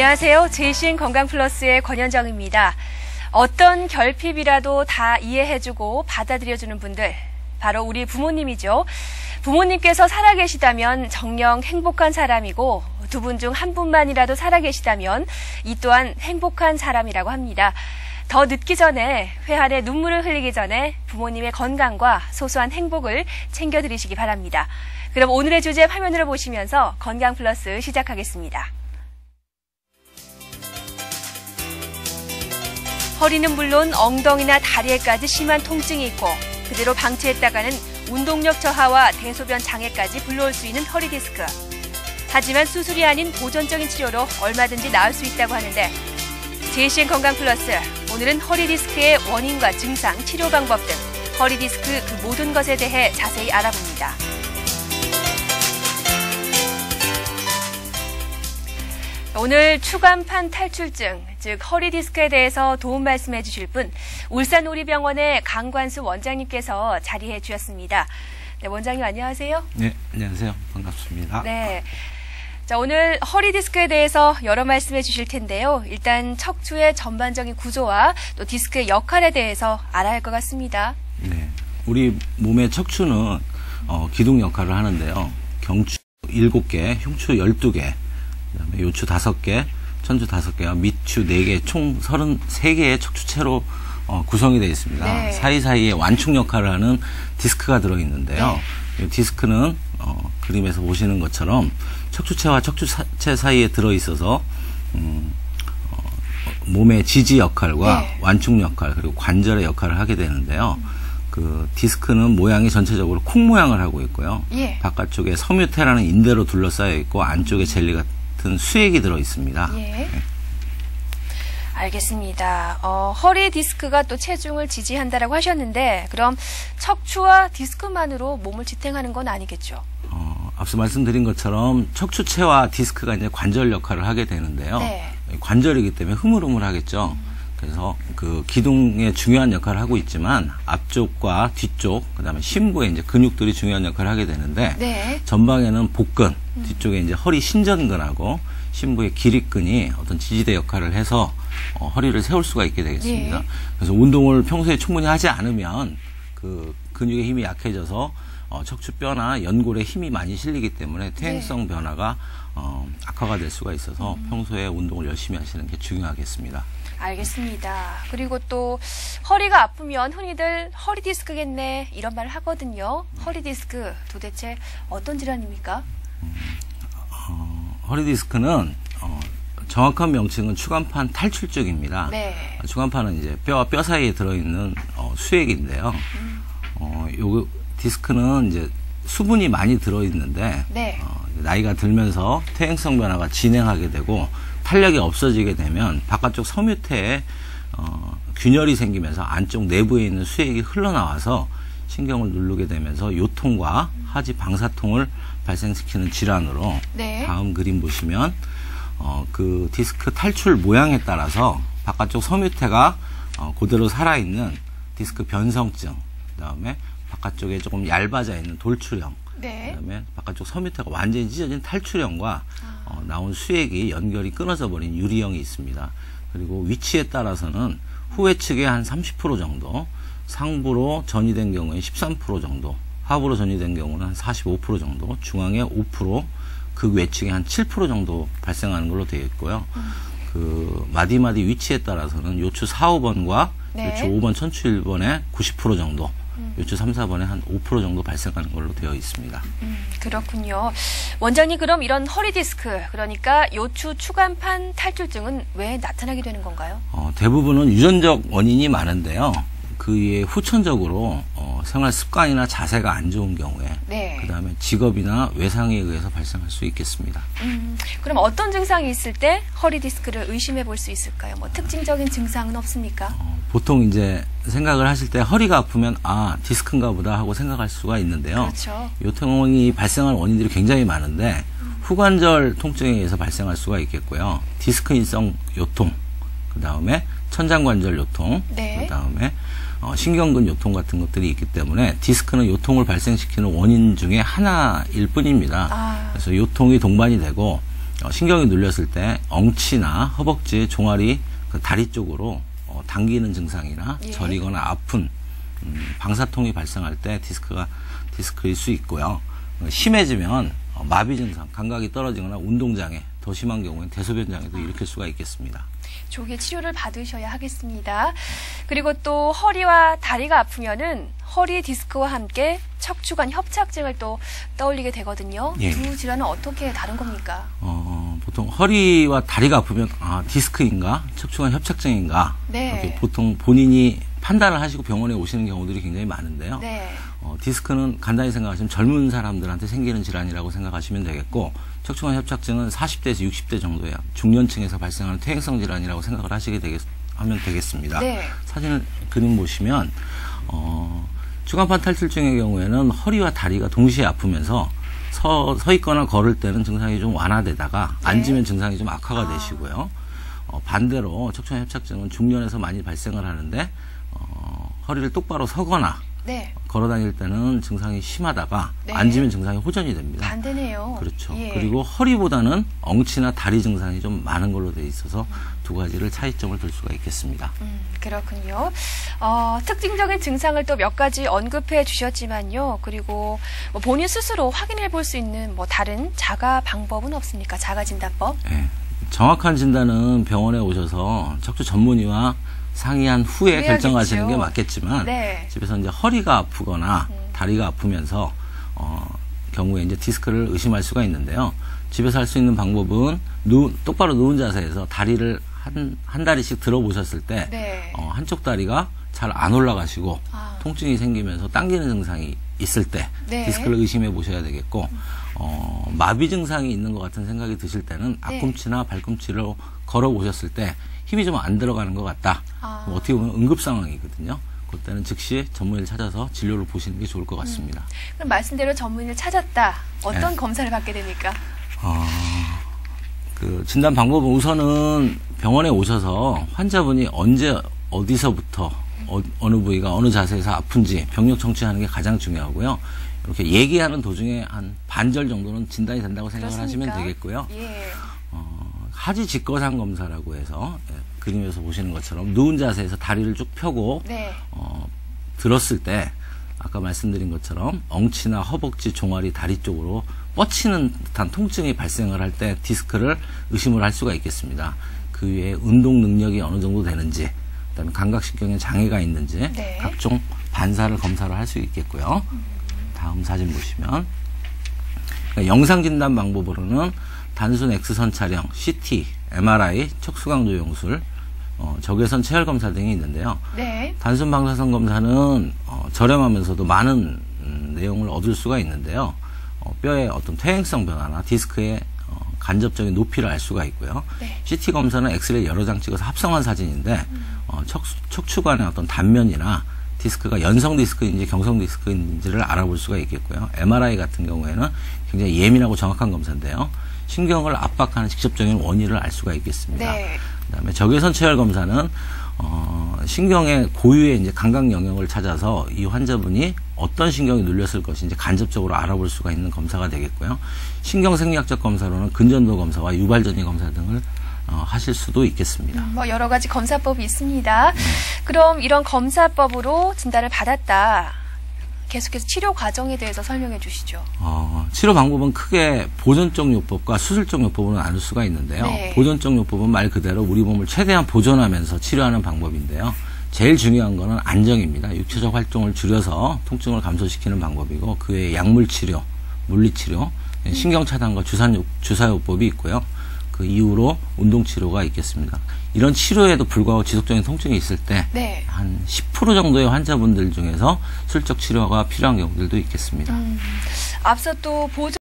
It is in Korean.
안녕하세요. 제이신 건강플러스의 권현정입니다. 어떤 결핍이라도 다 이해해주고 받아들여주는 분들, 바로 우리 부모님이죠. 부모님께서 살아계시다면 정녕 행복한 사람이고 두 분 중 한 분만이라도 살아계시다면 이 또한 행복한 사람이라고 합니다. 더 늦기 전에, 회한에 눈물을 흘리기 전에 부모님의 건강과 소소한 행복을 챙겨드리시기 바랍니다. 그럼 오늘의 주제 화면으로 보시면서 건강플러스 시작하겠습니다. 허리는 물론 엉덩이나 다리에까지 심한 통증이 있고 그대로 방치했다가는 운동력 저하와 대소변 장애까지 불러올 수 있는 허리 디스크. 하지만 수술이 아닌 보존적인 치료로 얼마든지 나을 수 있다고 하는데 제이신 건강플러스, 오늘은 허리 디스크의 원인과 증상, 치료 방법 등 허리 디스크 그 모든 것에 대해 자세히 알아봅니다. 오늘 추간판 탈출증, 즉 허리 디스크에 대해서 도움 말씀해 주실 분, 울산우리병원의 강관수 원장님께서 자리해 주셨습니다. 네, 원장님 안녕하세요. 네, 안녕하세요. 반갑습니다. 네. 자, 오늘 허리 디스크에 대해서 여러 말씀해 주실 텐데요. 일단 척추의 전반적인 구조와 또 디스크의 역할에 대해서 알아야 할 것 같습니다. 네. 우리 몸의 척추는 기둥 역할을 하는데요. 경추 7개, 흉추 12개, 그다음에 요추 5개, 천추 5개와 밑추 4개, 총 33개의 척추체로 구성이 되어 있습니다. 네. 사이사이에 완충 역할을 하는 디스크가 들어있는데요. 네. 이 디스크는 그림에서 보시는 것처럼 척추체와 척추체 사이에 들어있어서 몸의 지지 역할과 네. 완충 역할 그리고 관절의 역할을 하게 되는데요. 그 디스크는 모양이 전체적으로 콩 모양을 하고 있고요. 예. 바깥쪽에 섬유태라는 인대로 둘러싸여 있고 안쪽에 젤리 같은 수액이 들어 있습니다. 예. 네. 알겠습니다. 허리 디스크가 또 체중을 지지한다라고 하셨는데 그럼 척추와 디스크만으로 몸을 지탱하는 건 아니겠죠? 앞서 말씀드린 것처럼 척추체와 디스크가 이제 관절 역할을 하게 되는데요. 네. 관절이기 때문에 흐물흐물하겠죠. 그래서 그 기둥에 중요한 역할을 하고 있지만 앞쪽과 뒤쪽, 그다음에 심부에 이제 근육들이 중요한 역할을 하게 되는데 네. 전방에는 복근, 뒤쪽에 이제 허리 신전근하고 심부의 기립근이 어떤 지지대 역할을 해서 허리를 세울 수가 있게 되겠습니다. 네. 그래서 운동을 평소에 충분히 하지 않으면 그 근육의 힘이 약해져서 척추뼈나 연골에 힘이 많이 실리기 때문에 퇴행성 변화가 악화가 될 수가 있어서 평소에 운동을 열심히 하시는 게 중요하겠습니다. 알겠습니다. 그리고 또 허리가 아프면 흔히들 허리 디스크겠네 이런 말을 하거든요. 허리 디스크 도대체 어떤 질환입니까? 허리 디스크는 정확한 명칭은 추간판 탈출증입니다. 네. 추간판은 이제 뼈와 뼈 사이에 들어있는 수액인데요. 요 디스크는 이제 수분이 많이 들어있는데 네. 나이가 들면서 퇴행성 변화가 진행하게 되고 탄력이 없어지게 되면 바깥쪽 섬유태에 균열이 생기면서 안쪽 내부에 있는 수액이 흘러나와서 신경을 누르게 되면서 요통과 하지 방사통을 발생시키는 질환으로 네. 다음 그림 보시면 그 디스크 탈출 모양에 따라서 바깥쪽 섬유태가 그대로 살아있는 디스크 변성증, 그 다음에 바깥쪽에 조금 얇아져 있는 돌출형, 네. 그다음에 바깥쪽 섬유태가 완전히 찢어진 탈출형과 나온 수액이 연결이 끊어져 버린 유리형이 있습니다. 그리고 위치에 따라서는 후외측에 한 30% 정도, 상부로 전이된 경우에 13% 정도, 하부로 전이된 경우는 한 45% 정도, 중앙에 5%, 극외측에 한 7% 정도 발생하는 걸로 되어 있고요. 그 마디마디 위치에 따라서는 요추 4, 5번과 네. 요추 5번, 천추 1번에 90% 정도, 요추 3, 4번에 한 5% 정도 발생하는 걸로 되어 있습니다. 그렇군요. 원장님, 그럼 이런 허리 디스크, 그러니까 요추 추간판 탈출증은 왜 나타나게 되는 건가요? 대부분은 유전적 원인이 많은데요. 그 외에 후천적으로 생활 습관이나 자세가 안 좋은 경우에, 네. 그 다음에 직업이나 외상에 의해서 발생할 수 있겠습니다. 그럼 어떤 증상이 있을 때 허리 디스크를 의심해 볼 수 있을까요? 뭐 특징적인 증상은 없습니까? 보통 이제 생각을 하실 때 허리가 아프면 디스크인가 보다 하고 생각할 수가 있는데요. 그렇죠. 요통이 발생할 원인들이 굉장히 많은데 후관절 통증에 의해서 발생할 수가 있겠고요. 디스크인성 요통, 그 다음에 천장관절 요통, 네. 그 다음에 신경근 요통 같은 것들이 있기 때문에 디스크는 요통을 발생시키는 원인 중에 하나일 뿐입니다. 그래서 요통이 동반이 되고 신경이 눌렸을 때 엉치나 허벅지, 종아리, 그 다리 쪽으로 당기는 증상이나 예. 저리거나 아픈 방사통이 발생할 때 디스크일 수 있고요. 심해지면 마비 증상, 감각이 떨어지거나 운동장애, 더 심한 경우에는 대소변장애도 일으킬 수가 있겠습니다. 조기에 치료를 받으셔야 하겠습니다. 그리고 또 허리와 다리가 아프면은 허리 디스크와 함께 척추관 협착증을 또 떠올리게 되거든요. 예. 두 질환은 어떻게 다른 겁니까? 보통 허리와 다리가 아프면 디스크인가 척추관 협착증인가 네. 이렇게 보통 본인이 판단을 하시고 병원에 오시는 경우들이 굉장히 많은데요. 네. 디스크는 간단히 생각하시면 젊은 사람들한테 생기는 질환이라고 생각하시면 되겠고, 척추관 협착증은 40대에서 60대 정도의 중년층에서 발생하는 퇴행성 질환이라고 생각을 하면 되겠습니다. 네. 사진을 그림 보시면 추간판 탈출증의 경우에는 허리와 다리가 동시에 아프면서 서 있거나 걸을 때는 증상이 좀 완화되다가 네. 앉으면 증상이 좀 악화가 되시고요. 반대로 척추관 협착증은 중년에서 많이 발생을 하는데 허리를 똑바로 서거나 네. 걸어 다닐 때는 증상이 심하다가 네. 앉으면 증상이 호전이 됩니다. 반대네요. 그렇죠. 예. 그리고 허리보다는 엉치나 다리 증상이 좀 많은 걸로 되어 있어서 두 가지를 차이점을 둘 수가 있겠습니다. 그렇군요. 특징적인 증상을 또 몇 가지 언급해 주셨지만요. 그리고 뭐 본인 스스로 확인해 볼 수 있는 뭐 다른 자가 방법은 없습니까? 자가 진단법? 네. 정확한 진단은 병원에 오셔서 척추 전문의와 상의한 후에 그래야겠죠. 결정하시는 게 맞겠지만 네. 집에서 이제 허리가 아프거나 다리가 아프면서 경우에 이제 디스크를 의심할 수가 있는데요. 집에서 할 수 있는 방법은 똑바로 누운 자세에서 다리를 한 다리씩 들어보셨을 때 네. 한쪽 다리가 잘 안 올라가시고 아. 통증이 생기면서 당기는 증상이 있을 때 네. 디스크를 의심해 보셔야 되겠고, 마비 증상이 있는 것 같은 생각이 드실 때는 앞꿈치나 발꿈치로 걸어 보셨을 때 힘이 좀 안 들어가는 것 같다. 아. 뭐 어떻게 보면 응급 상황이거든요. 그때는 즉시 전문의를 찾아서 진료를 보시는 게 좋을 것 같습니다. 그럼 말씀대로 전문의를 찾았다. 어떤 네. 검사를 받게 됩니까? 그 진단 방법은 우선은 병원에 오셔서 환자분이 언제 어디서부터 어느 부위가 어느 자세에서 아픈지 병력 청취하는 게 가장 중요하고요. 이렇게 얘기하는 도중에 한 반절 정도는 진단이 된다고 생각을 그렇습니까? 하시면 되겠고요. 예. 하지 직거상 검사라고 해서 그림에서 보시는 것처럼 누운 자세에서 다리를 쭉 펴고 네. 들었을 때 아까 말씀드린 것처럼 엉치나 허벅지, 종아리, 다리 쪽으로 뻗치는 듯한 통증이 발생을 할 때 디스크를 의심을 할 수가 있겠습니다. 그 외에 운동 능력이 어느 정도 되는지, 그다음에 감각신경에 장애가 있는지 네. 각종 반사를 검사를 할 수 있겠고요. 다음 사진 보시면 그러니까 영상 진단 방법으로는 단순 X선 촬영, CT, MRI, 척수강도 용술, 적외선 체열 검사 등이 있는데요. 네. 단순 방사선 검사는 저렴하면서도 많은 내용을 얻을 수가 있는데요. 뼈의 어떤 퇴행성 변화나 디스크의 간접적인 높이를 알 수가 있고요. 네. CT 검사는 엑스레이 여러 장 찍어서 합성한 사진인데 척추관의 어떤 단면이나 디스크가 연성 디스크인지 경성 디스크인지를 알아볼 수가 있겠고요. MRI 같은 경우에는 굉장히 예민하고 정확한 검사인데요. 신경을 압박하는 직접적인 원인을 알 수가 있겠습니다. 네. 그다음에 적외선 체열 검사는 신경의 고유의 이제 감각 영역을 찾아서 이 환자분이 어떤 신경이 눌렸을 것인지 간접적으로 알아볼 수가 있는 검사가 되겠고요. 신경 생리학적 검사로는 근전도 검사와 유발전이 검사 등을 하실 수도 있겠습니다. 뭐 여러 가지 검사법이 있습니다. 그럼 이런 검사법으로 진단을 받았다. 계속해서 치료 과정에 대해서 설명해 주시죠. 치료 방법은 크게 보존적 요법과 수술적 요법으로 나눌 수가 있는데요. 네. 보존적 요법은 말 그대로 우리 몸을 최대한 보존하면서 치료하는 방법인데요. 제일 중요한 거는 안정입니다. 육체적 활동을 줄여서 통증을 감소시키는 방법이고, 그 외에 약물 치료, 물리 치료, 신경 차단과 주사요법이 있고요. 그 이후로 운동 치료가 있겠습니다. 이런 치료에도 불구하고 지속적인 통증이 있을 때 한 10% 정도의 환자분들 중에서 술적 치료가 필요한 경우들도 있겠습니다. 앞서 또 보존